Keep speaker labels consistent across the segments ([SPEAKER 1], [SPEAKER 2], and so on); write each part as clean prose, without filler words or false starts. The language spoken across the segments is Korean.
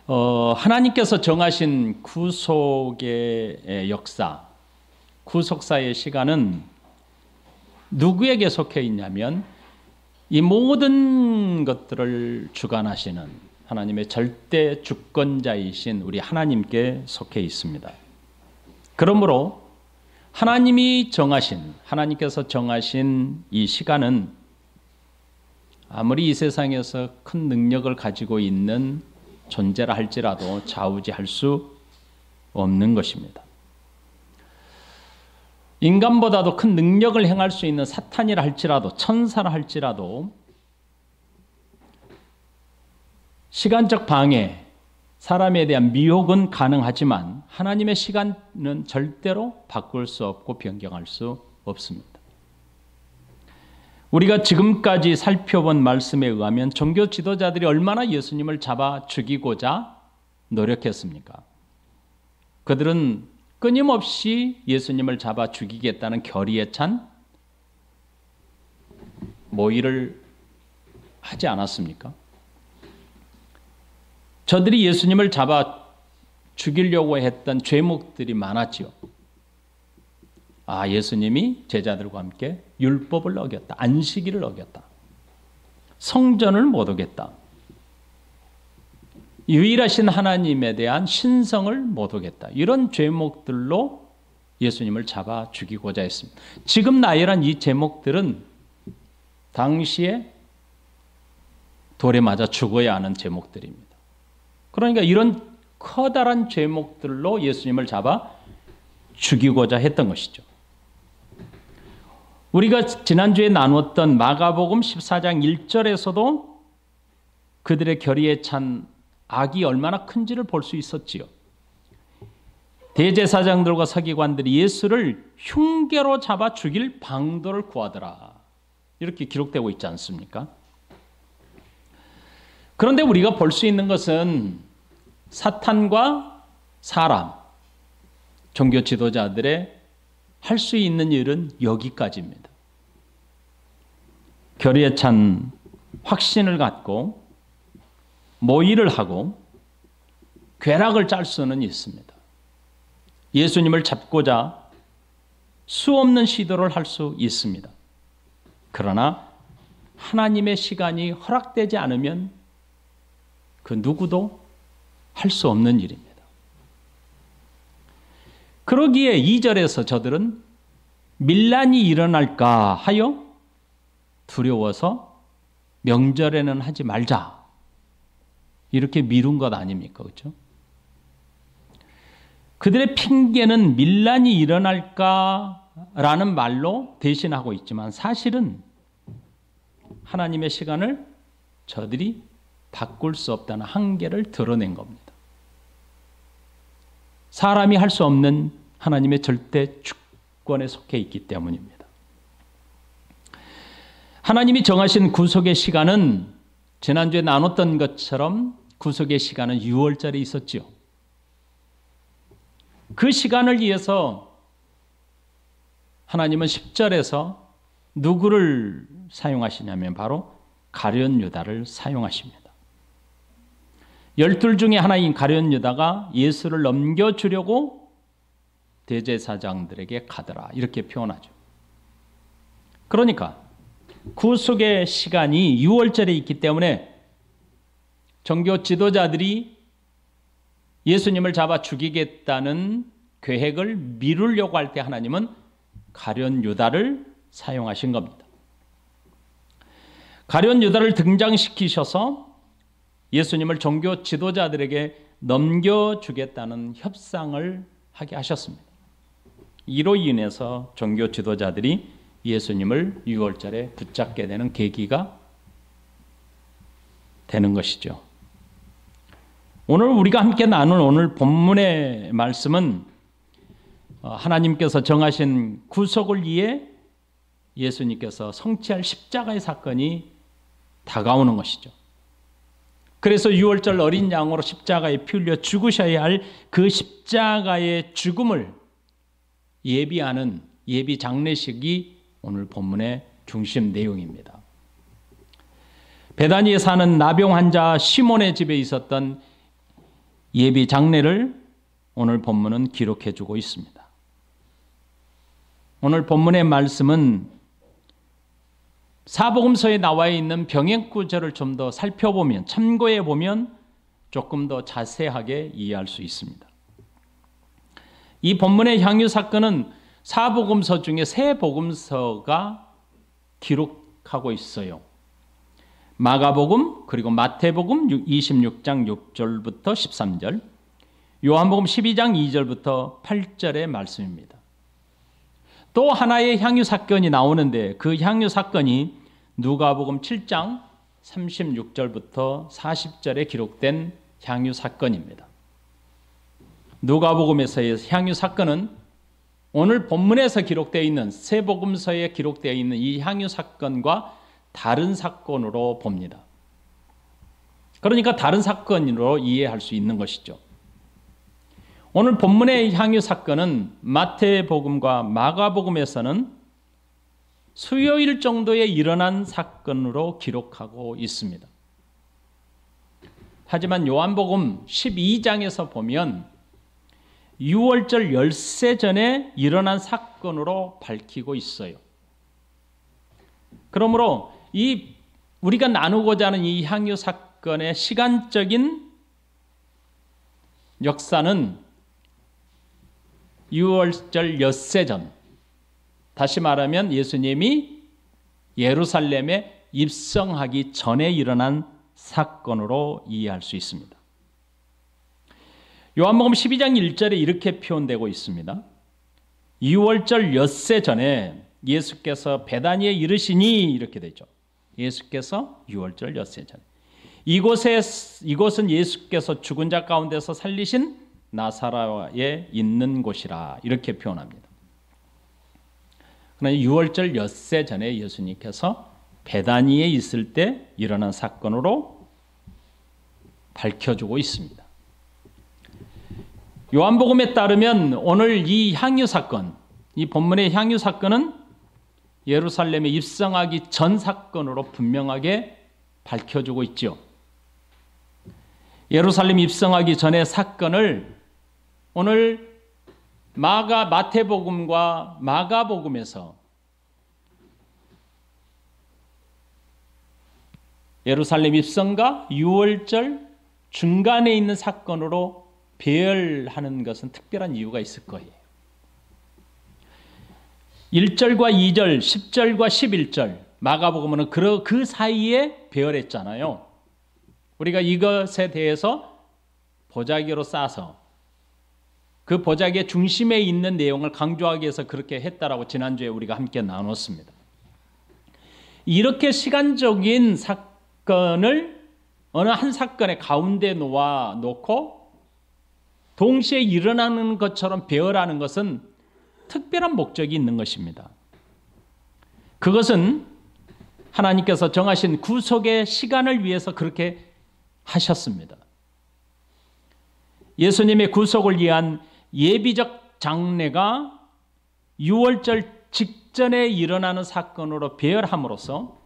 [SPEAKER 1] 하나님께서 정하신 구속의 역사, 구속사의 시간은 누구에게 속해 있냐면 이 모든 것들을 주관하시는 하나님의 절대 주권자이신 우리 하나님께 속해 있습니다. 그러므로 하나님께서 정하신 이 시간은 아무리 이 세상에서 큰 능력을 가지고 있는 존재라 할지라도 좌우지할 수 없는 것입니다. 인간보다도 큰 능력을 행할 수 있는 사탄이라 할지라도, 천사라 할지라도 시간적 방해, 사람에 대한 미혹은 가능하지만 하나님의 시간은 절대로 바꿀 수 없고 변경할 수 없습니다. 우리가 지금까지 살펴본 말씀에 의하면 종교 지도자들이 얼마나 예수님을 잡아 죽이고자 노력했습니까? 그들은 끊임없이 예수님을 잡아 죽이겠다는 결의에 찬 모의를 하지 않았습니까? 저들이 예수님을 잡아 죽이려고 했던 죄목들이 많았지요. 예수님이 제자들과 함께 율법을 어겼다. 안식일을 어겼다. 성전을 못 어겼다. 유일하신 하나님에 대한 신성을 못 어겼다. 이런 죄목들로 예수님을 잡아 죽이고자 했습니다. 지금 나열한 이 제목들은 당시에 돌에 맞아 죽어야 하는 제목들입니다. 그러니까 이런 커다란 죄목들로 예수님을 잡아 죽이고자 했던 것이죠. 우리가 지난주에 나눴던 마가복음 14장 1절에서도 그들의 결의에 찬 악이 얼마나 큰지를 볼 수 있었지요. 대제사장들과 서기관들이 예수를 흉계로 잡아 죽일 방도를 구하더라. 이렇게 기록되고 있지 않습니까? 그런데 우리가 볼 수 있는 것은 사탄과 사람, 종교 지도자들의 할 수 있는 일은 여기까지입니다. 결의에 찬 확신을 갖고 모의를 하고 궤락을 짤 수는 있습니다. 예수님을 잡고자 수없는 시도를 할 수 있습니다. 그러나 하나님의 시간이 허락되지 않으면 그 누구도 할 수 없는 일입니다. 그러기에 2절에서 저들은 밀란이 일어날까 하여 두려워서 명절에는 하지 말자. 이렇게 미룬 것 아닙니까? 그렇죠? 그들의 핑계는 밀란이 일어날까라는 말로 대신하고 있지만 사실은 하나님의 시간을 저들이 바꿀 수 없다는 한계를 드러낸 겁니다. 사람이 할 수 없는 하나님의 절대 주권에 속해 있기 때문입니다. 하나님이 정하신 구속의 시간은 지난주에 나눴던 것처럼 구속의 시간은 6월절에 있었지요. 그 시간을 위해서 하나님은 10절에서 누구를 사용하시냐면 바로 가룟 유다를 사용하십니다. 12 중에 하나인 가룟 유다가 예수를 넘겨주려고 대제사장들에게 가더라. 이렇게 표현하죠. 그러니까 구속의 시간이 6월절에 있기 때문에 종교 지도자들이 예수님을 잡아 죽이겠다는 계획을 미루려고 할 때 하나님은 가룟 유다를 사용하신 겁니다. 가룟 유다를 등장시키셔서 예수님을 종교 지도자들에게 넘겨주겠다는 협상을 하게 하셨습니다. 이로 인해서 종교 지도자들이 예수님을 6월절에 붙잡게 되는 계기가 되는 것이죠. 오늘 우리가 함께 나눌 오늘 본문의 말씀은 하나님께서 정하신 구속을 위해 예수님께서 성취할 십자가의 사건이 다가오는 것이죠. 그래서 6월절 어린 양으로 십자가에 피 흘려 죽으셔야 할 그 십자가의 죽음을 예비하는 예비 장례식이 오늘 본문의 중심 내용입니다. 베다니에 사는 나병 환자 시몬의 집에 있었던 예비 장례를 오늘 본문은 기록해 주고 있습니다. 오늘 본문의 말씀은 사복음서에 나와 있는 병행 구절을 좀 더 살펴보면, 참고해 보면 조금 더 자세하게 이해할 수 있습니다. 이 본문의 향유 사건은 사복음서 중에 세 복음서가 기록하고 있어요. 마가복음, 그리고 마태복음 26장 6절부터 13절, 요한복음 12장 2절부터 8절의 말씀입니다. 또 하나의 향유 사건이 나오는데 그 향유 사건이 누가복음 7장 36절부터 40절에 기록된 향유 사건입니다. 누가복음에서의 향유 사건은 오늘 본문에서 기록되어 있는 세 복음서에 기록되어 있는 이 향유 사건과 다른 사건으로 봅니다. 그러니까 다른 사건으로 이해할 수 있는 것이죠. 오늘 본문의 향유 사건은 마태복음과 마가복음에서는 수요일 정도에 일어난 사건으로 기록하고 있습니다. 하지만 요한복음 12장에서 보면 6월절 열세 전에 일어난 사건으로 밝히고 있어요. 그러므로 우리가 나누고자 하는 이 향유 사건의 시간적인 역사는 6월절 엿새 전, 다시 말하면 예수님이 예루살렘에 입성하기 전에 일어난 사건으로 이해할 수 있습니다. 요한복음 12장 1절에 이렇게 표현되고 있습니다. 6월절 엿새 전에 예수께서 베다니에 이르시니, 이렇게 되죠. 예수께서 6월절 엿새 전에. 이곳은 예수께서 죽은 자 가운데서 살리신 나사라에 있는 곳이라, 이렇게 표현합니다. 그러나 6월절 엿새 전에 예수님께서 베다니에 있을 때 일어난 사건으로 밝혀주고 있습니다. 요한복음에 따르면 오늘 이 향유 사건, 이 본문의 향유 사건은 예루살렘에 입성하기 전 사건으로 분명하게 밝혀주고 있죠. 예루살렘 입성하기 전의 사건을 오늘 마태복음과 마가복음에서 예루살렘 입성과 6월절 중간에 있는 사건으로 배열하는 것은 특별한 이유가 있을 거예요. 1절과 2절, 10절과 11절, 마가복음은 그 사이에 배열했잖아요. 우리가 이것에 대해서 보자기로 싸서 그 보자기의 중심에 있는 내용을 강조하기 위해서 그렇게 했다라고 지난주에 우리가 함께 나눴습니다. 이렇게 시간적인 사건을 어느 한 사건의 가운데 놓고 동시에 일어나는 것처럼 배열하는 것은 특별한 목적이 있는 것입니다. 그것은 하나님께서 정하신 구속의 시간을 위해서 그렇게 하셨습니다. 예수님의 구속을 위한 예비적 장례가 6월절 직전에 일어나는 사건으로 배열함으로써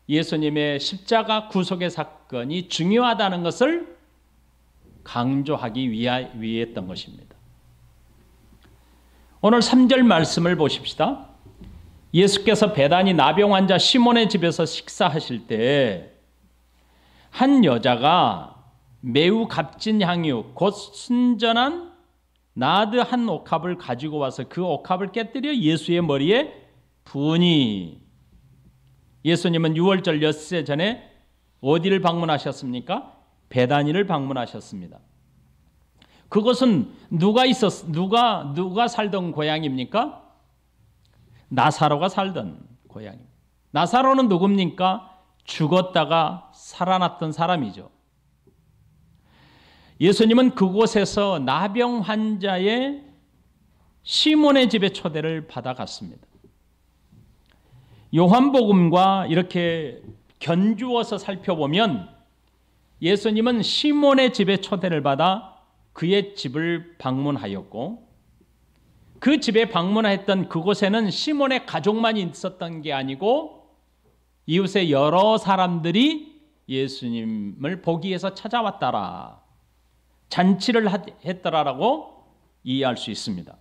[SPEAKER 1] 예수님의 십자가 구속의 사건이 중요하다는 것을 강조하기 위했던 것입니다. 오늘 3절 말씀을 보십시다. 예수께서 베다니 나병 환자 시몬의 집에서 식사하실 때 한 여자가 매우 값진 향유 곧 순전한 나드 한 옥합을 가지고 와서 그 옥합을 깨뜨려 예수의 머리에 부으니, 예수님은 6월절 엿새 전에 어디를 방문하셨습니까? 베다니를 방문하셨습니다. 그것은 누가 살던 고향입니까? 나사로가 살던 고향입니다. 나사로는 누굽니까? 죽었다가 살아났던 사람이죠. 예수님은 그곳에서 나병 환자의 시몬의 집에 초대를 받아갔습니다. 요한복음과 이렇게 견주어서 살펴보면 예수님은 시몬의 집에 초대를 받아 그의 집을 방문하였고, 그 집에 방문했던 그곳에는 시몬의 가족만 있었던 게 아니고 이웃의 여러 사람들이 예수님을 보기 위해서 찾아왔더라. 잔치를 했더라라고 이해할 수 있습니다.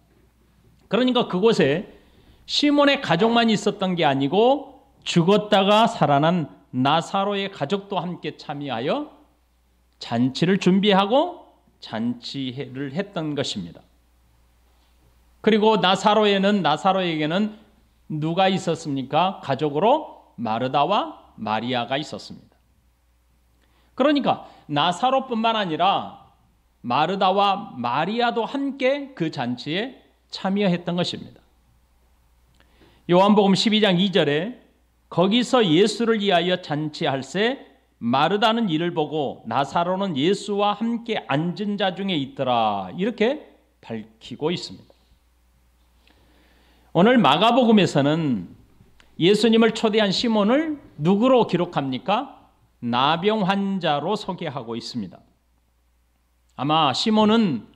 [SPEAKER 1] 그러니까 그곳에 시몬의 가족만 있었던 게 아니고 죽었다가 살아난 나사로의 가족도 함께 참여하여 잔치를 준비하고 잔치를 했던 것입니다. 그리고 나사로에게는 누가 있었습니까? 가족으로 마르다와 마리아가 있었습니다. 그러니까 나사로뿐만 아니라 마르다와 마리아도 함께 그 잔치에 참여했던 것입니다. 요한복음 12장 2절에 거기서 예수를 위하여 잔치할세 마르다는 이를 보고 나사로는 예수와 함께 앉은 자 중에 있더라 이렇게 밝히고 있습니다. 오늘 마가복음에서는 예수님을 초대한 시몬을 누구로 기록합니까? 나병 환자로 소개하고 있습니다. 아마 시몬은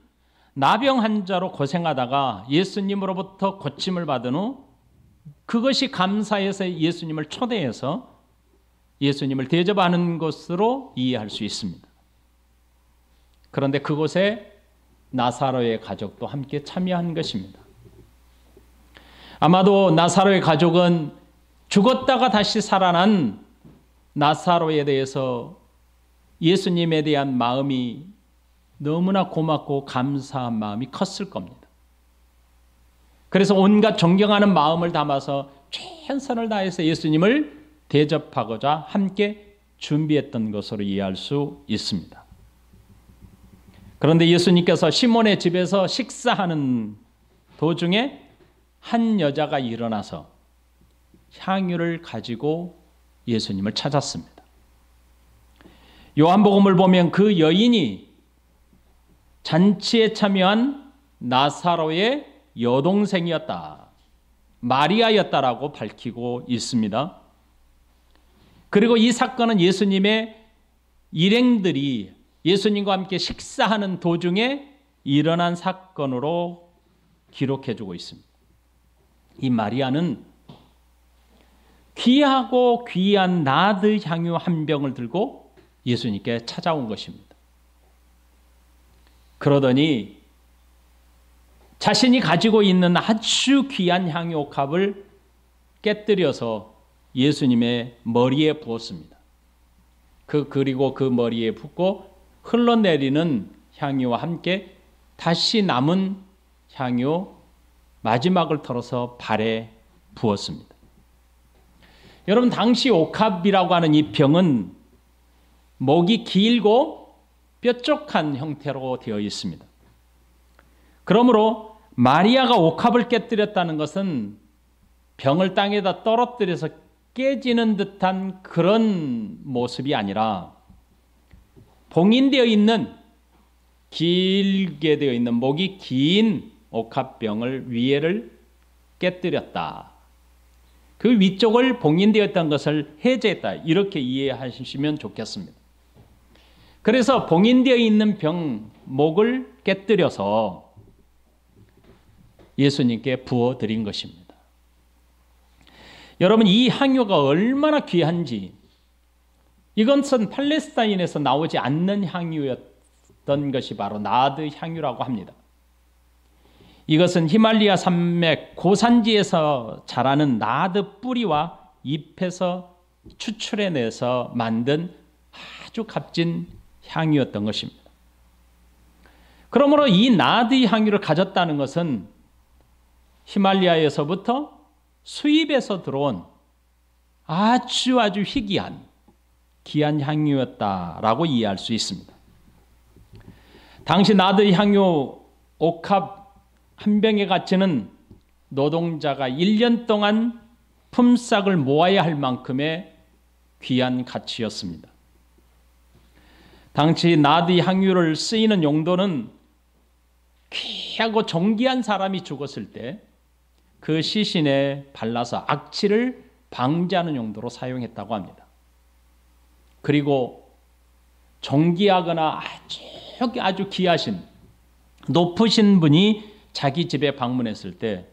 [SPEAKER 1] 나병 환자로 고생하다가 예수님으로부터 고침을 받은 후 그것이 감사해서 예수님을 초대해서 예수님을 대접하는 것으로 이해할 수 있습니다. 그런데 그곳에 나사로의 가족도 함께 참여한 것입니다. 아마도 나사로의 가족은 죽었다가 다시 살아난 나사로에 대해서 예수님에 대한 마음이 너무나 고맙고 감사한 마음이 컸을 겁니다. 그래서 온갖 존경하는 마음을 담아서 최선을 다해서 예수님을 대접하고자 함께 준비했던 것으로 이해할 수 있습니다. 그런데 예수님께서 시몬의 집에서 식사하는 도중에 한 여자가 일어나서 향유를 가지고 예수님을 찾았습니다. 요한복음을 보면 그 여인이 잔치에 참여한 나사로의 여동생이었다, 마리아였다라고 밝히고 있습니다. 그리고 이 사건은 예수님의 일행들이 예수님과 함께 식사하는 도중에 일어난 사건으로 기록해주고 있습니다. 이 마리아는 귀하고 귀한 나드 향유 한 병을 들고 예수님께 찾아온 것입니다. 그러더니 자신이 가지고 있는 아주 귀한 향유 옥합을 깨뜨려서 예수님의 머리에 부었습니다. 그리고 그 머리에 붓고 흘러내리는 향유와 함께 다시 남은 향유 마지막을 털어서 발에 부었습니다. 여러분, 당시 옥합이라고 하는 이 병은 목이 길고 뾰족한 형태로 되어 있습니다. 그러므로 마리아가 옥합을 깨뜨렸다는 것은 병을 땅에다 떨어뜨려서 깨지는 듯한 그런 모습이 아니라 봉인되어 있는, 길게 되어 있는 목이 긴 옥합병을 위에를 깨뜨렸다. 그 위쪽을 봉인되었던 것을 해제했다. 이렇게 이해하시면 좋겠습니다. 그래서 봉인되어 있는 병, 목을 깨뜨려서 예수님께 부어드린 것입니다. 여러분, 이 향유가 얼마나 귀한지, 이것은 팔레스타인에서 나오지 않는 향유였던 것이 바로 나드 향유라고 합니다. 이것은 히말리아 산맥 고산지에서 자라는 나드 뿌리와 잎에서 추출해내서 만든 아주 값진 향유였던 것입니다. 그러므로 이 나드 향유를 가졌다는 것은 히말리아에서부터 수입해서 들어온 아주 희귀한 귀한 향유였다라고 이해할 수 있습니다. 당시 나드 향유 옥합 한 병의 가치는 노동자가 1년 동안 품삯을 모아야 할 만큼의 귀한 가치였습니다. 당시 나드 향유를 쓰이는 용도는 귀하고 존귀한 사람이 죽었을 때 그 시신에 발라서 악취를 방지하는 용도로 사용했다고 합니다. 그리고 존귀하거나 아주 귀하신 높으신 분이 자기 집에 방문했을 때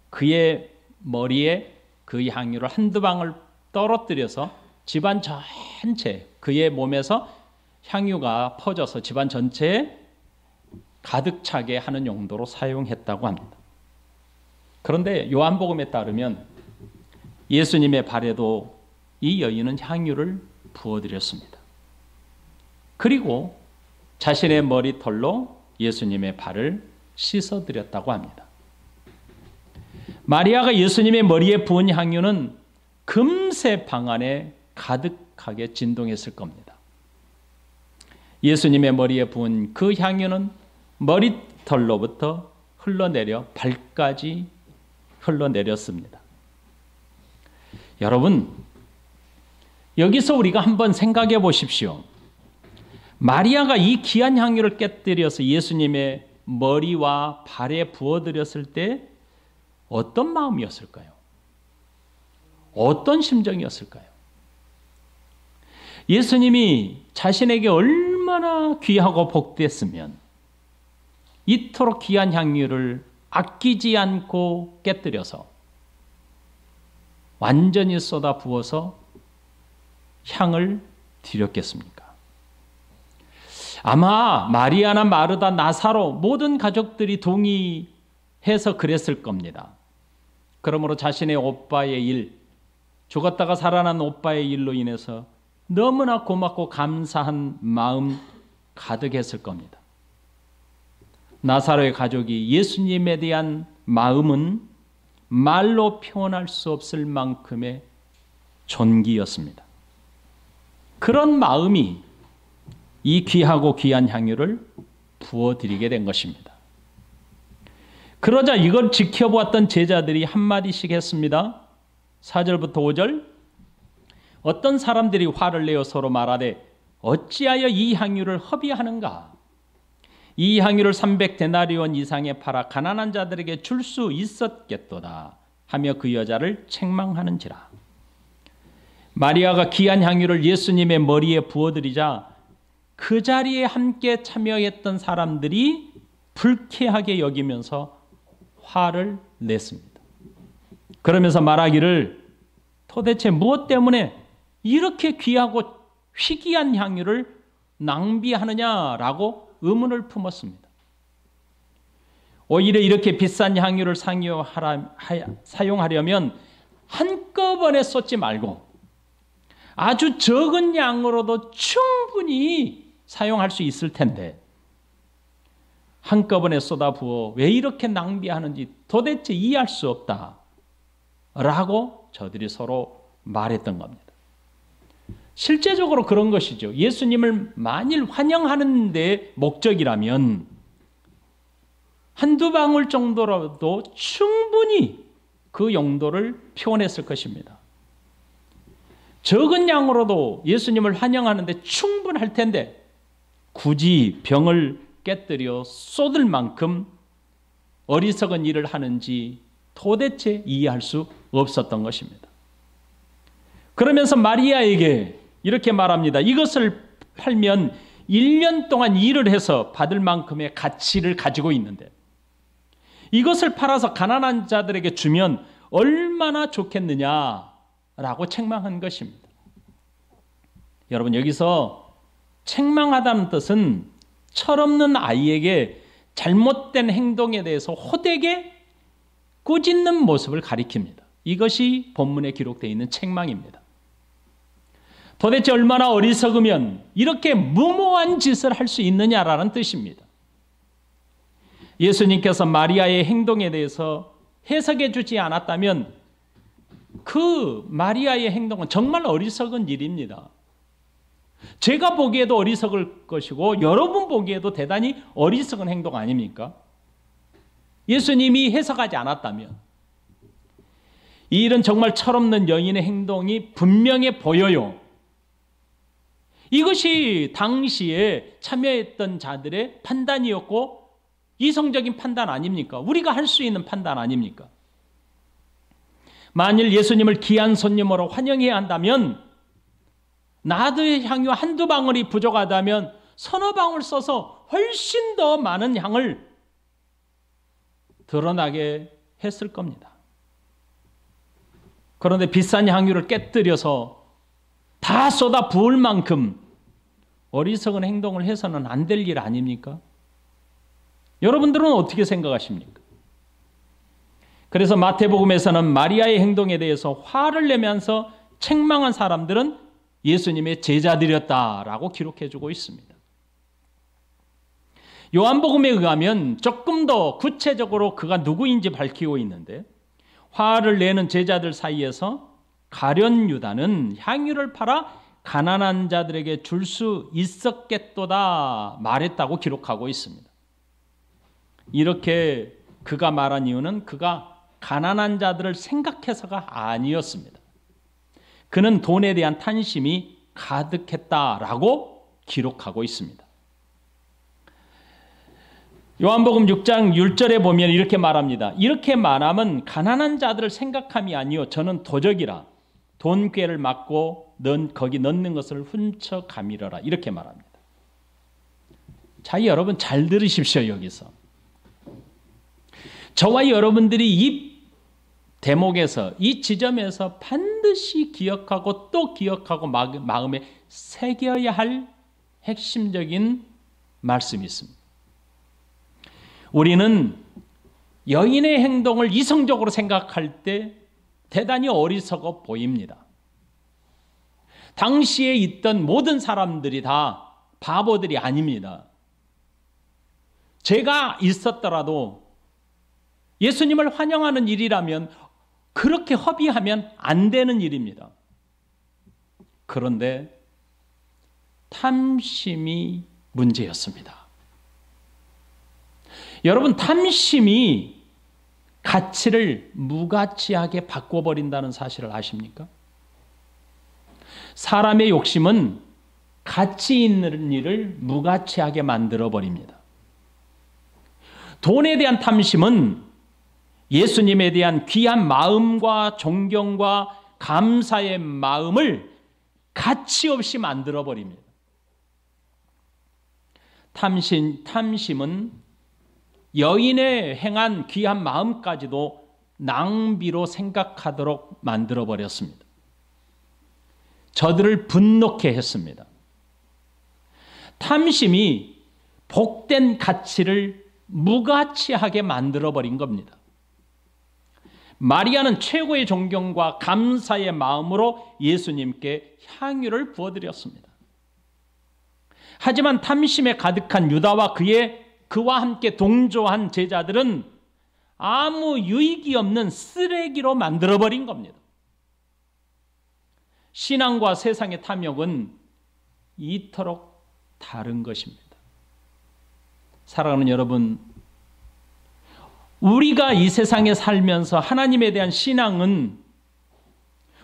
[SPEAKER 1] 그의 머리에 그 향유를 한두 방울 떨어뜨려서 집안 전체, 그의 몸에서 향유가 퍼져서 집안 전체에 가득 차게 하는 용도로 사용했다고 합니다. 그런데 요한복음에 따르면 예수님의 발에도 이 여인은 향유를 부어드렸습니다. 그리고 자신의 머리털로 예수님의 발을 씻어드렸다고 합니다. 마리아가 예수님의 머리에 부은 향유는 금세 방 안에 가득하게 진동했을 겁니다. 예수님의 머리에 부은 그 향유는 머리털로부터 흘러내려 발까지 흘러내렸습니다. 여러분, 여기서 우리가 한번 생각해 보십시오. 마리아가 이 귀한 향유를 깨뜨려서 예수님의 머리와 발에 부어드렸을 때 어떤 마음이었을까요? 어떤 심정이었을까요? 예수님이 자신에게 얼마나 귀하고 복됐으면 이토록 귀한 향유를 아끼지 않고 깨뜨려서 완전히 쏟아 부어서 향을 드렸겠습니까? 아마 마리아나 마르다, 나사로 모든 가족들이 동의해서 그랬을 겁니다. 그러므로 자신의 오빠의 일, 죽었다가 살아난 오빠의 일로 인해서 너무나 고맙고 감사한 마음 가득했을 겁니다. 나사로의 가족이 예수님에 대한 마음은 말로 표현할 수 없을 만큼의 존귀였습니다. 그런 마음이 이 귀하고 귀한 향유를 부어드리게 된 것입니다. 그러자 이걸 지켜보았던 제자들이 한마디씩 했습니다. 4절부터 5절. 어떤 사람들이 화를 내어 서로 말하되 어찌하여 이 향유를 허비하는가? 이 향유를 300데나리온 이상에 팔아 가난한 자들에게 줄 수 있었겠도다 하며 그 여자를 책망하는지라. 마리아가 귀한 향유를 예수님의 머리에 부어드리자 그 자리에 함께 참여했던 사람들이 불쾌하게 여기면서 화를 냈습니다. 그러면서 말하기를 도대체 무엇 때문에 이렇게 귀하고 희귀한 향유를 낭비하느냐라고 의문을 품었습니다. 오히려 이렇게 비싼 향유를 사용하려면 한꺼번에 쏟지 말고 아주 적은 양으로도 충분히 사용할 수 있을 텐데 한꺼번에 쏟아부어 왜 이렇게 낭비하는지 도대체 이해할 수 없다라고 저들이 서로 말했던 겁니다. 실제적으로 그런 것이죠. 예수님을 만일 환영하는 데 목적이라면 한두 방울 정도라도 충분히 그 용도를 표현했을 것입니다. 적은 양으로도 예수님을 환영하는데 충분할 텐데 굳이 병을 깨뜨려 쏟을 만큼 어리석은 일을 하는지 도대체 이해할 수 없었던 것입니다. 그러면서 마리아에게 이렇게 말합니다. 이것을 팔면 1년 동안 일을 해서 받을 만큼의 가치를 가지고 있는데 이것을 팔아서 가난한 자들에게 주면 얼마나 좋겠느냐라고 책망한 것입니다. 여러분, 여기서 책망하다는 뜻은 철없는 아이에게 잘못된 행동에 대해서 호되게 꾸짖는 모습을 가리킵니다. 이것이 본문에 기록되어 있는 책망입니다. 도대체 얼마나 어리석으면 이렇게 무모한 짓을 할 수 있느냐라는 뜻입니다. 예수님께서 마리아의 행동에 대해서 해석해 주지 않았다면 그 마리아의 행동은 정말 어리석은 일입니다. 제가 보기에도 어리석을 것이고 여러분 보기에도 대단히 어리석은 행동 아닙니까? 예수님이 해석하지 않았다면 이 일은 정말 철없는 여인의 행동이 분명해 보여요. 이것이 당시에 참여했던 자들의 판단이었고 이성적인 판단 아닙니까? 우리가 할 수 있는 판단 아닙니까? 만일 예수님을 귀한 손님으로 환영해야 한다면 나드의 향유 한두 방울이 부족하다면 서너 방울 써서 훨씬 더 많은 향을 드러나게 했을 겁니다. 그런데 비싼 향유를 깨뜨려서 다 쏟아 부을 만큼 어리석은 행동을 해서는 안 될 일 아닙니까? 여러분들은 어떻게 생각하십니까? 그래서 마태복음에서는 마리아의 행동에 대해서 화를 내면서 책망한 사람들은 예수님의 제자들이었다라고 기록해주고 있습니다. 요한복음에 의하면 조금 더 구체적으로 그가 누구인지 밝히고 있는데, 화를 내는 제자들 사이에서 가룟 유다는 향유를 팔아 가난한 자들에게 줄 수 있었겠도다 말했다고 기록하고 있습니다. 이렇게 그가 말한 이유는 그가 가난한 자들을 생각해서가 아니었습니다. 그는 돈에 대한 탐심이 가득했다라고 기록하고 있습니다. 요한복음 6장 6절에 보면 이렇게 말합니다. 이렇게 말하면 가난한 자들을 생각함이 아니요 저는 도적이라 돈꾀를 맞고 거기 넣는 것을 훔쳐가미러라 이렇게 말합니다. 자, 여러분 잘 들으십시오. 여기서 저와 여러분들이 이 대목에서 이 지점에서 반드시 기억하고 또 기억하고 마음에 새겨야 할 핵심적인 말씀이 있습니다. 우리는 여인의 행동을 이성적으로 생각할 때 대단히 어리석어 보입니다. 당시에 있던 모든 사람들이 다 바보들이 아닙니다. 죄가 있었더라도 예수님을 환영하는 일이라면 그렇게 허비하면 안 되는 일입니다. 그런데 탐심이 문제였습니다. 여러분, 탐심이 가치를 무가치하게 바꿔버린다는 사실을 아십니까? 사람의 욕심은 가치 있는 일을 무가치하게 만들어버립니다. 돈에 대한 탐심은 예수님에 대한 귀한 마음과 존경과 감사의 마음을 가치 없이 만들어버립니다. 탐심은 여인의 행한 귀한 마음까지도 낭비로 생각하도록 만들어버렸습니다. 저들을 분노케 했습니다. 탐심이 복된 가치를 무가치하게 만들어버린 겁니다. 마리아는 최고의 존경과 감사의 마음으로 예수님께 향유를 부어드렸습니다. 하지만 탐심에 가득한 유다와 그와 함께 동조한 제자들은 아무 유익이 없는 쓰레기로 만들어버린 겁니다. 신앙과 세상의 탐욕은 이토록 다른 것입니다. 사랑하는 여러분, 우리가 이 세상에 살면서 하나님에 대한 신앙은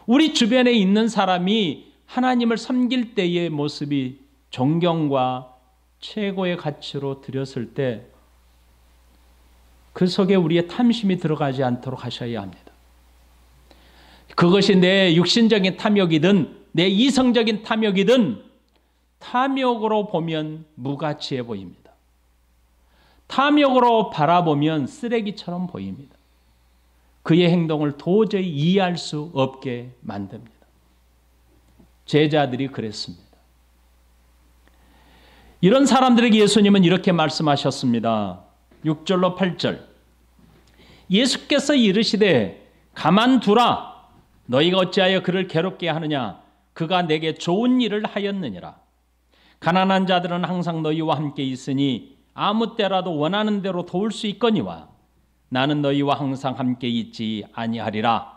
[SPEAKER 1] 우리 주변에 있는 사람이 하나님을 섬길 때의 모습이 존경과 최고의 가치로 드렸을 때 그 속에 우리의 탐심이 들어가지 않도록 하셔야 합니다. 그것이 내 육신적인 탐욕이든 내 이성적인 탐욕이든 탐욕으로 보면 무가치해 보입니다. 탐욕으로 바라보면 쓰레기처럼 보입니다. 그의 행동을 도저히 이해할 수 없게 만듭니다. 제자들이 그랬습니다. 이런 사람들에게 예수님은 이렇게 말씀하셨습니다. 6절로 8절. 예수께서 이르시되 가만두라. 너희가 어찌하여 그를 괴롭게 하느냐. 그가 내게 좋은 일을 하였느니라. 가난한 자들은 항상 너희와 함께 있으니 아무 때라도 원하는 대로 도울 수 있거니와 나는 너희와 항상 함께 있지 아니하리라.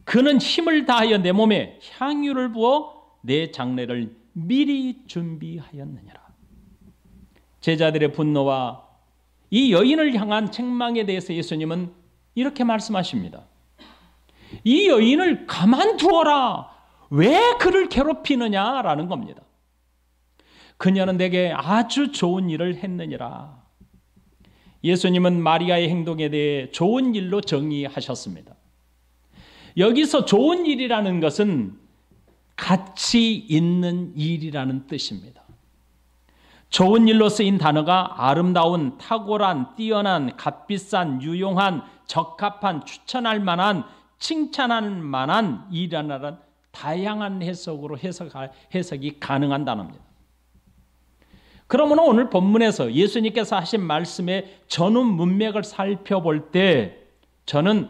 [SPEAKER 1] 그는 힘을 다하여 내 몸에 향유를 부어 내 장례를 미리 준비하였느니라. 제자들의 분노와 이 여인을 향한 책망에 대해서 예수님은 이렇게 말씀하십니다. 이 여인을 가만두어라. 왜 그를 괴롭히느냐라는 겁니다. 그녀는 내게 아주 좋은 일을 했느니라. 예수님은 마리아의 행동에 대해 좋은 일로 정의하셨습니다. 여기서 좋은 일이라는 것은 가치 있는 일이라는 뜻입니다. 좋은 일로 쓰인 단어가 아름다운, 탁월한, 뛰어난, 값비싼, 유용한, 적합한, 추천할 만한, 칭찬할 만한 일이라는 다양한 해석으로 해석이 가능한 단어입니다. 그러면 오늘 본문에서 예수님께서 하신 말씀의 전후 문맥을 살펴볼 때 저는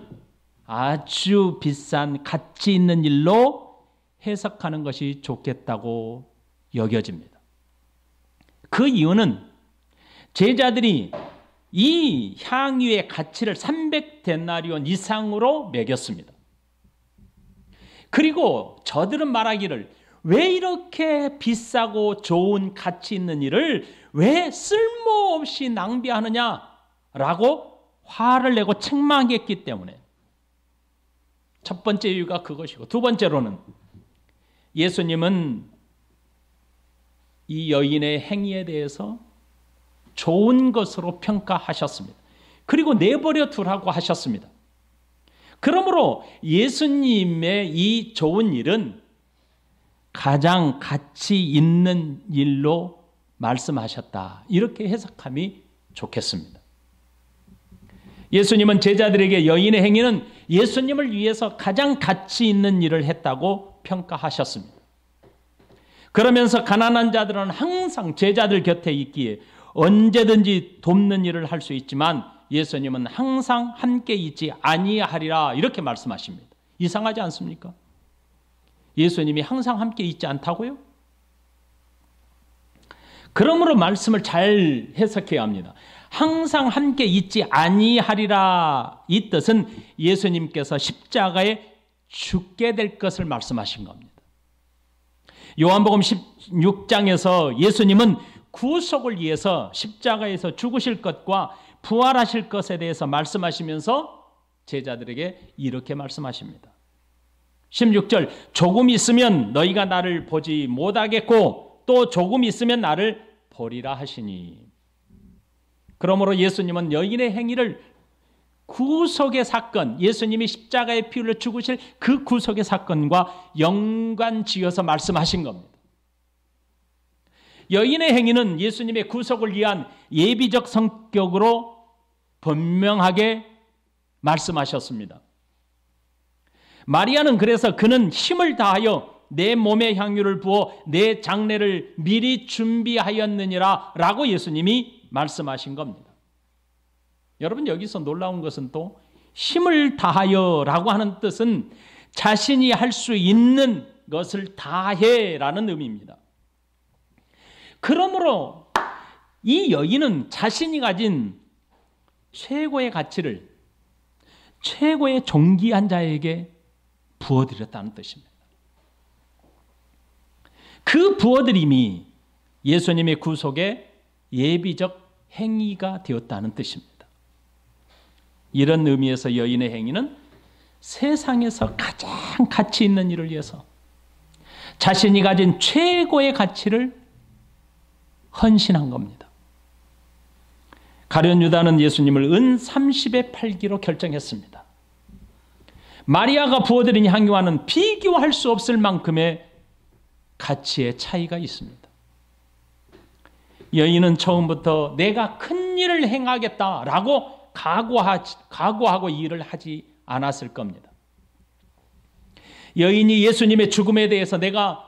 [SPEAKER 1] 아주 비싼 가치 있는 일로 해석하는 것이 좋겠다고 여겨집니다. 그 이유는 제자들이 이 향유의 가치를 300데나리온 이상으로 매겼습니다. 그리고 저들은 말하기를 왜 이렇게 비싸고 좋은 가치 있는 일을 왜 쓸모없이 낭비하느냐라고 화를 내고 책망했기 때문에 첫 번째 이유가 그것이고, 두 번째로는 예수님은 이 여인의 행위에 대해서 좋은 것으로 평가하셨습니다. 그리고 내버려 두라고 하셨습니다. 그러므로 예수님의 이 좋은 일은 가장 가치 있는 일로 말씀하셨다, 이렇게 해석함이 좋겠습니다. 예수님은 제자들에게 여인의 행위는 예수님을 위해서 가장 가치 있는 일을 했다고 평가하셨습니다. 그러면서 가난한 자들은 항상 제자들 곁에 있기에 언제든지 돕는 일을 할 수 있지만 예수님은 항상 함께 있지 아니하리라, 이렇게 말씀하십니다. 이상하지 않습니까? 예수님이 항상 함께 있지 않다고요? 그러므로 말씀을 잘 해석해야 합니다. 항상 함께 있지 아니하리라, 이 뜻은 예수님께서 십자가에 죽게 될 것을 말씀하신 겁니다. 요한복음 16장에서 예수님은 구속을 위해서 십자가에서 죽으실 것과 부활하실 것에 대해서 말씀하시면서 제자들에게 이렇게 말씀하십니다. 16절, 조금 있으면 너희가 나를 보지 못하겠고 또 조금 있으면 나를 보리라 하시니. 그러므로 예수님은 여인의 행위를 구속의 사건, 예수님이 십자가에 피 흘려 죽으실 그 구속의 사건과 연관지어서 말씀하신 겁니다. 여인의 행위는 예수님의 구속을 위한 예비적 성격으로 분명하게 말씀하셨습니다. 마리아는 그래서 그는 힘을 다하여 내 몸에 향유를 부어 내 장례를 미리 준비하였느니라 라고 예수님이 말씀하신 겁니다. 여러분, 여기서 놀라운 것은 또 힘을 다하여 라고 하는 뜻은 자신이 할 수 있는 것을 다해 라는 의미입니다. 그러므로 이 여인은 자신이 가진 최고의 가치를 최고의 존귀한 자에게 부어드렸다는 뜻입니다. 그 부어드림이 예수님의 구속의 예비적 행위가 되었다는 뜻입니다. 이런 의미에서 여인의 행위는 세상에서 가장 가치 있는 일을 위해서 자신이 가진 최고의 가치를 헌신한 겁니다. 가룟 유다는 예수님을 은 30에 팔기로 결정했습니다. 마리아가 부어드린 향유와는 비교할 수 없을 만큼의 가치의 차이가 있습니다. 여인은 처음부터 내가 큰 일을 행하겠다라고 각오하고 이 일을 하지 않았을 겁니다. 여인이 예수님의 죽음에 대해서 내가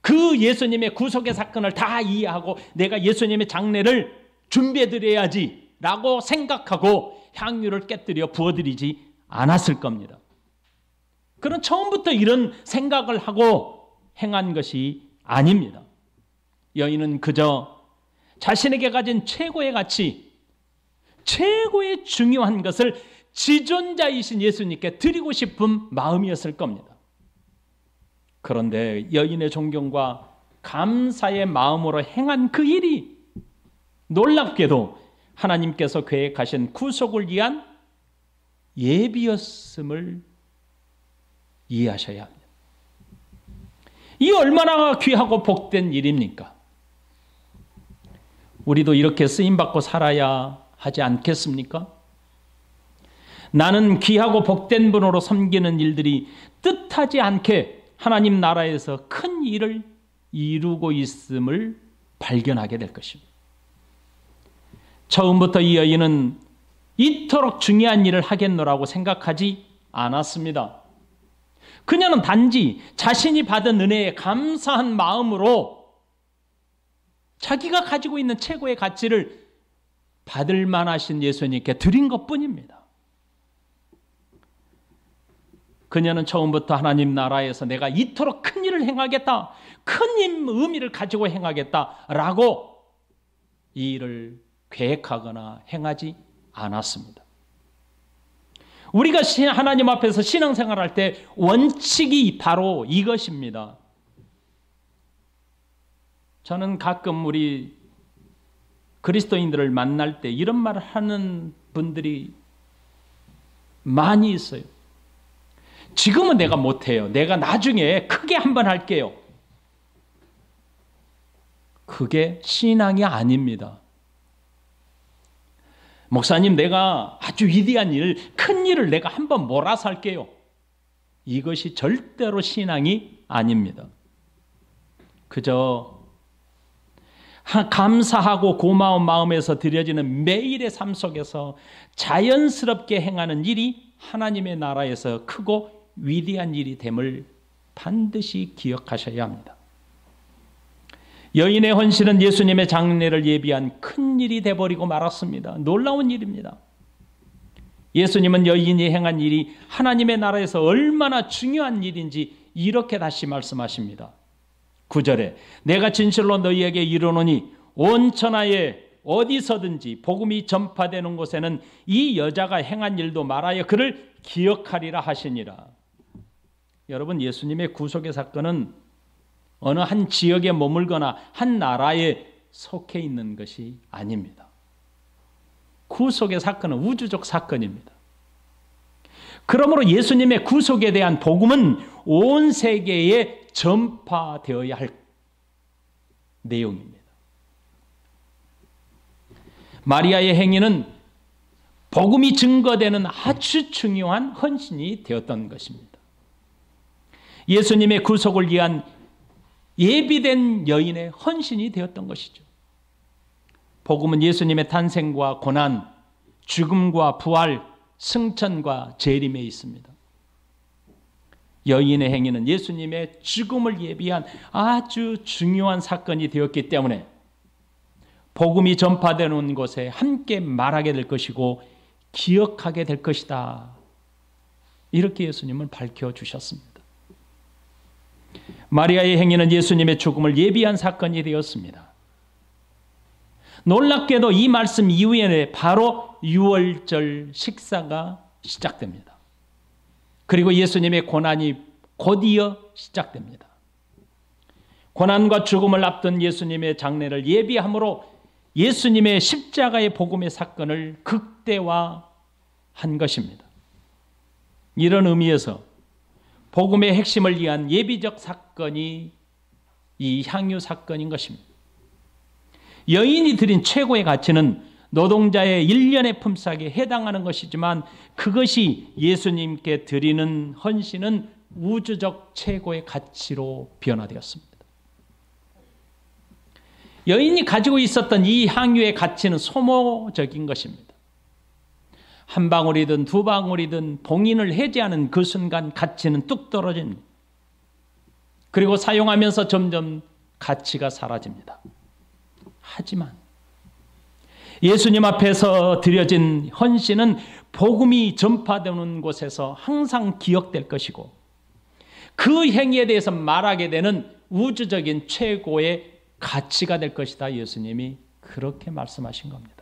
[SPEAKER 1] 그 예수님의 구속의 사건을 다 이해하고 내가 예수님의 장례를 준비해드려야지 라고 생각하고 향유를 깨뜨려 부어드리지 않았을 겁니다. 그는 처음부터 이런 생각을 하고 행한 것이 아닙니다. 여인은 그저 자신에게 가진 최고의 가치, 최고의 중요한 것을 지존자이신 예수님께 드리고 싶은 마음이었을 겁니다. 그런데 여인의 존경과 감사의 마음으로 행한 그 일이 놀랍게도 하나님께서 계획하신 구속을 위한 예비였음을 이해하셔야 합니다. 이 얼마나 귀하고 복된 일입니까? 우리도 이렇게 쓰임받고 살아야 하지 않겠습니까? 나는 귀하고 복된 분으로 섬기는 일들이 뜻하지 않게 하나님 나라에서 큰 일을 이루고 있음을 발견하게 될 것입니다. 처음부터 이 여인은 이토록 중요한 일을 하겠노라고 생각하지 않았습니다. 그녀는 단지 자신이 받은 은혜에 감사한 마음으로 자기가 가지고 있는 최고의 가치를 받을 만하신 예수님께 드린 것뿐입니다. 그녀는 처음부터 하나님 나라에서 내가 이토록 큰 일을 행하겠다, 큰 의미를 가지고 행하겠다라고 이 일을 계획하거나 행하지 않았습니다. 우리가 하나님 앞에서 신앙생활할 때 원칙이 바로 이것입니다. 저는 가끔 우리 그리스도인들을 만날 때 이런 말을 하는 분들이 많이 있어요. 지금은 내가 못해요. 내가 나중에 크게 한번 할게요. 그게 신앙이 아닙니다. 목사님, 내가 아주 위대한 일, 큰 일을 내가 한번 몰아서 할게요. 이것이 절대로 신앙이 아닙니다. 그저 감사하고 고마운 마음에서 드려지는 매일의 삶 속에서 자연스럽게 행하는 일이 하나님의 나라에서 크고 위대한 일이 됨을 반드시 기억하셔야 합니다. 여인의 헌신은 예수님의 장례를 예비한 큰 일이 되어버리고 말았습니다. 놀라운 일입니다. 예수님은 여인이 행한 일이 하나님의 나라에서 얼마나 중요한 일인지 이렇게 다시 말씀하십니다. 9절에 내가 진실로 너희에게 이르노니 온 천하에 어디서든지 복음이 전파되는 곳에는 이 여자가 행한 일도 말하여 그를 기억하리라 하시니라. 여러분, 예수님의 구속의 사건은 어느 한 지역에 머물거나 한 나라에 속해 있는 것이 아닙니다. 구속의 사건은 우주적 사건입니다. 그러므로 예수님의 구속에 대한 복음은 온 세계에 전파되어야 할 내용입니다. 마리아의 행위는 복음이 증거되는 아주 중요한 헌신이 되었던 것입니다. 예수님의 구속을 위한 예비된 여인의 헌신이 되었던 것이죠. 복음은 예수님의 탄생과 고난, 죽음과 부활, 승천과 재림에 있습니다. 여인의 행위는 예수님의 죽음을 예비한 아주 중요한 사건이 되었기 때문에 복음이 전파되는 곳에 함께 말하게 될 것이고 기억하게 될 것이다. 이렇게 예수님은 밝혀주셨습니다. 마리아의 행위는 예수님의 죽음을 예비한 사건이 되었습니다. 놀랍게도 이 말씀 이후에 바로 유월절 식사가 시작됩니다. 그리고 예수님의 고난이 곧이어 시작됩니다. 고난과 죽음을 앞둔 예수님의 장례를 예비함으로 예수님의 십자가의 복음의 사건을 극대화한 것입니다. 이런 의미에서 복음의 핵심을 위한 예비적 사건이 이 향유 사건인 것입니다. 여인이 드린 최고의 가치는 노동자의 1년의 품삯에 해당하는 것이지만 그것이 예수님께 드리는 헌신은 우주적 최고의 가치로 변화되었습니다. 여인이 가지고 있었던 이 향유의 가치는 소모적인 것입니다. 한 방울이든 두 방울이든 봉인을 해제하는 그 순간 가치는 뚝 떨어집니다. 그리고 사용하면서 점점 가치가 사라집니다. 하지만 예수님 앞에서 드려진 헌신은 복음이 전파되는 곳에서 항상 기억될 것이고 그 행위에 대해서 말하게 되는 우주적인 최고의 가치가 될 것이다. 예수님이 그렇게 말씀하신 겁니다.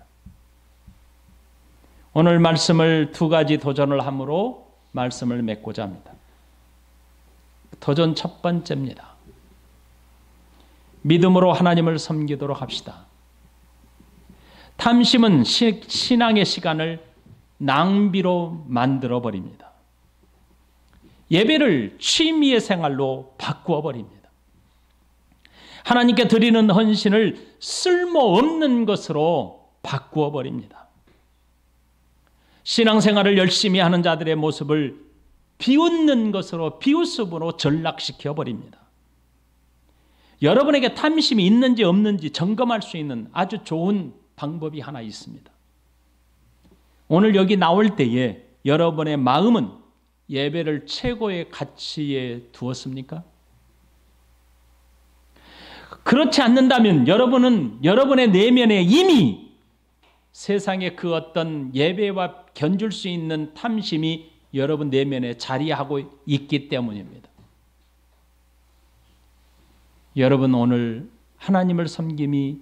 [SPEAKER 1] 오늘 말씀을 두 가지 도전을 함으로 말씀을 맺고자 합니다. 도전 첫 번째입니다. 믿음으로 하나님을 섬기도록 합시다. 탐심은 신앙의 시간을 낭비로 만들어버립니다. 예배를 취미의 생활로 바꾸어버립니다. 하나님께 드리는 헌신을 쓸모없는 것으로 바꾸어버립니다. 신앙생활을 열심히 하는 자들의 모습을 비웃는 것으로 비웃음으로 전락시켜버립니다. 여러분에게 탐심이 있는지 없는지 점검할 수 있는 아주 좋은 방법이 하나 있습니다. 오늘 여기 나올 때에 여러분의 마음은 예배를 최고의 가치에 두었습니까? 그렇지 않는다면 여러분은 여러분의 내면에 이미 세상의 그 어떤 예배와 견줄 수 있는 탐심이 여러분 내면에 자리하고 있기 때문입니다. 여러분 오늘 하나님을 섬김이,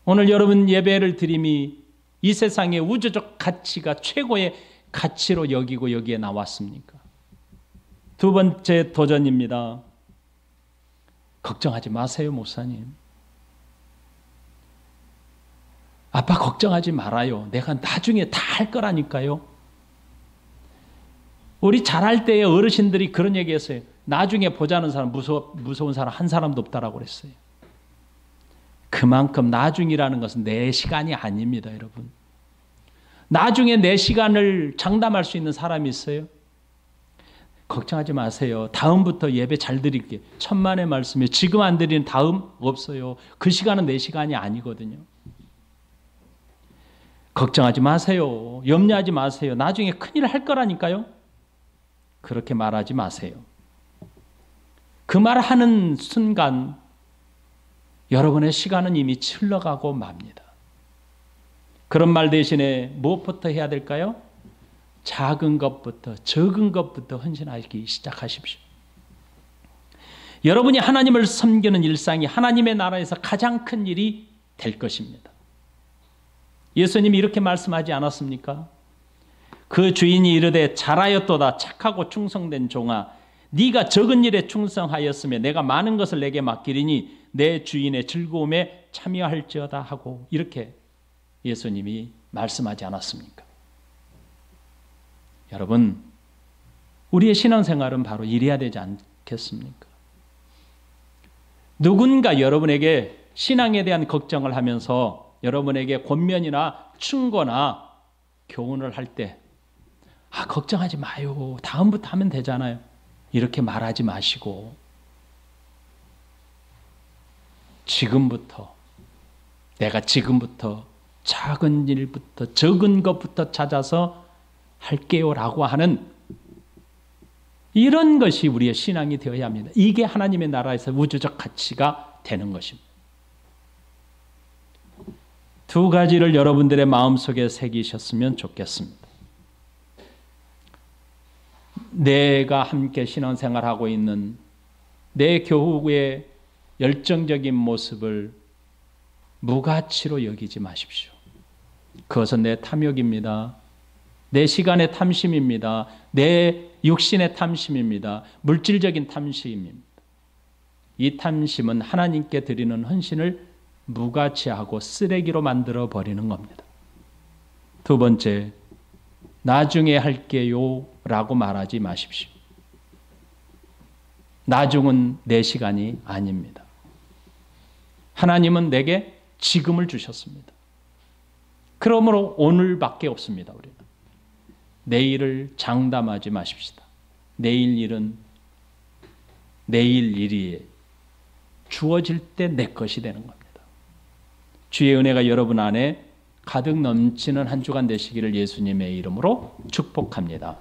[SPEAKER 1] 오늘 여러분 예배를 드림이 이 세상의 우주적 가치가 최고의 가치로 여기고 여기에 나왔습니까? 두 번째 도전입니다. 걱정하지 마세요, 목사님. 아빠 걱정하지 말아요. 내가 나중에 다 할 거라니까요. 우리 잘할 때의 어르신들이 그런 얘기했어요. 나중에 보자는 사람, 무서운 사람 한 사람도 없다라고 그랬어요. 그만큼 나중이라는 것은 내 시간이 아닙니다, 여러분. 나중에 내 시간을 장담할 수 있는 사람이 있어요? 걱정하지 마세요. 다음부터 예배 잘 드릴게요. 천만의 말씀이에요. 지금 안 드리는 다음 없어요. 그 시간은 내 시간이 아니거든요. 걱정하지 마세요. 염려하지 마세요. 나중에 큰일 할 거라니까요. 그렇게 말하지 마세요. 그 말하는 순간 여러분의 시간은 이미 흘러가고 맙니다. 그런 말 대신에 무엇부터 해야 될까요? 작은 것부터, 적은 것부터 헌신하기 시작하십시오. 여러분이 하나님을 섬기는 일상이 하나님의 나라에서 가장 큰 일이 될 것입니다. 예수님이 이렇게 말씀하지 않았습니까? 그 주인이 이르되 잘하였도다 착하고 충성된 종아, 네가 적은 일에 충성하였으며 내가 많은 것을 내게 맡기리니 내 주인의 즐거움에 참여할지어다 하고, 이렇게 예수님이 말씀하지 않았습니까? 여러분, 우리의 신앙생활은 바로 이래야 되지 않겠습니까? 누군가 여러분에게 신앙에 대한 걱정을 하면서 여러분에게 권면이나 충고나 교훈을 할 때, 걱정하지 마요. 다음부터 하면 되잖아요. 이렇게 말하지 마시고, 내가 지금부터 작은 일부터, 적은 것부터 찾아서 할게요 라고 하는 이런 것이 우리의 신앙이 되어야 합니다. 이게 하나님의 나라에서 우주적 가치가 되는 것입니다. 두 가지를 여러분들의 마음속에 새기셨으면 좋겠습니다. 내가 함께 신앙생활하고 있는 내 교우의 열정적인 모습을 무가치로 여기지 마십시오. 그것은 내 탐욕입니다. 내 시간의 탐심입니다. 내 육신의 탐심입니다. 물질적인 탐심입니다. 이 탐심은 하나님께 드리는 헌신을 무가치하고 쓰레기로 만들어 버리는 겁니다. 두 번째, 나중에 할게요 라고 말하지 마십시오. 나중은 내 시간이 아닙니다. 하나님은 내게 지금을 주셨습니다. 그러므로 오늘밖에 없습니다. 우리는 내일을 장담하지 마십시다. 내일 일은 내일 일이 주어질 때 내 것이 되는 겁니다. 주의 은혜가 여러분 안에 가득 넘치는 한 주간 되시기를 예수님의 이름으로 축복합니다.